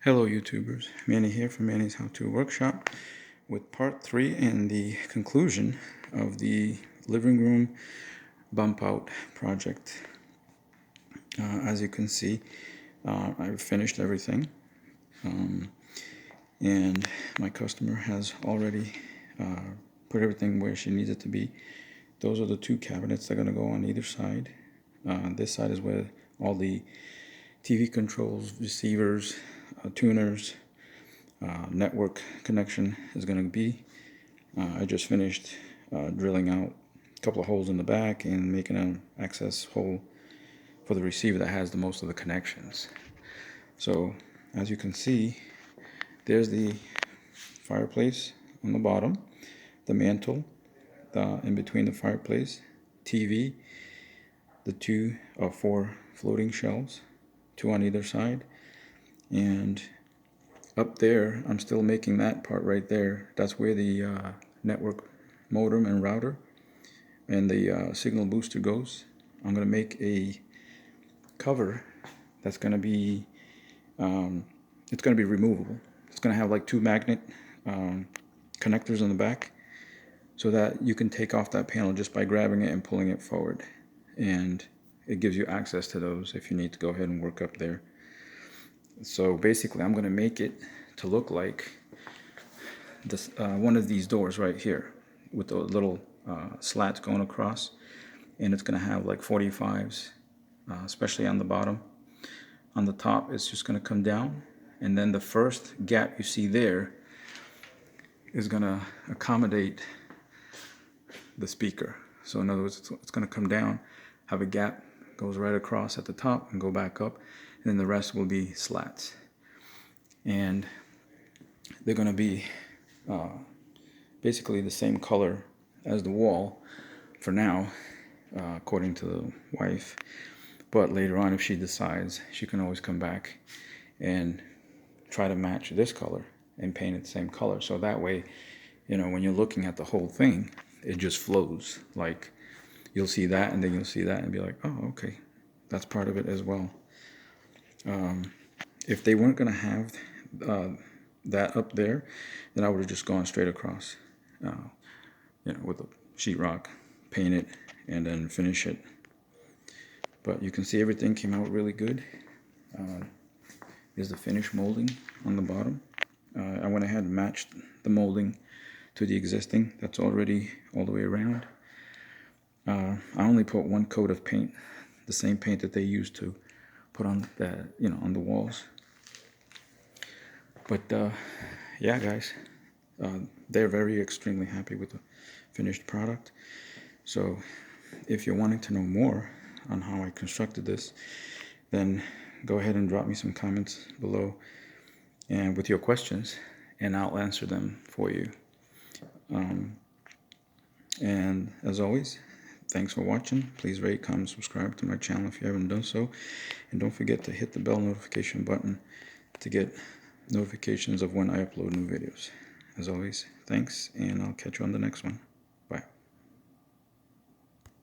Hello YouTubers, Manny here from Manny's How To Workshop with part 3 and the conclusion of the living room bump out project. As you can see, I've finished everything and my customer has already put everything where she needs it to be. Those are the two cabinets that are going to go on either side. This side is where all the TV controls, receivers, tuners, network connection is going to be. I just finished drilling out a couple of holes in the back and making an access hole for the receiver that has the most of the connections. So as you can see, there's the fireplace on the bottom, the mantle in between the fireplace, TV, the 2 or 4 floating shelves, 2 on either side, and up there I'm still making that part right there. That's where the network modem and router and the signal booster goes. I'm going to make a cover that's going to be it's going to be removable. It's going to have like 2 magnet connectors on the back so that you can take off that panel just by grabbing it and pulling it forward, and it gives you access to those if you need to go ahead and work up there. So basically I'm going to make it to look like this one of these doors right here with the little slats going across, and it's going to have like 45s, especially on the bottom. On the top it's just going to come down, and then the first gap you see there is going to accommodate the speaker. So in other words, it's going to come down, have a gap, goes right across at the top and go back up, and then the rest will be slats. And they're going to be basically the same color as the wall for now, according to the wife. But later on, if she decides, she can always come back and try to match this color and paint it the same color. So that way, you know, when you're looking at the whole thing, it just flows. Like, you'll see that and then you'll see that and be like, oh, okay, that's part of it as well. If they weren't going to have that up there, then I would have just gone straight across, you know, with a sheetrock, paint it, and then finish it. But you can see everything came out really good. Here's the finished molding on the bottom. I went ahead and matched the molding to the existing that's already all the way around. I only put 1 coat of paint, the same paint that they used to put on the, you know, on the walls. But yeah, guys, they're very extremely happy with the finished product. So if you're wanting to know more on how I constructed this, then go ahead and drop me some comments below and with your questions, and I'll answer them for you. And as always, thanks for watching. Please rate, comment, subscribe to my channel if you haven't done so, and don't forget to hit the bell notification button to get notifications of when I upload new videos. As always, thanks, and I'll catch you on the next one.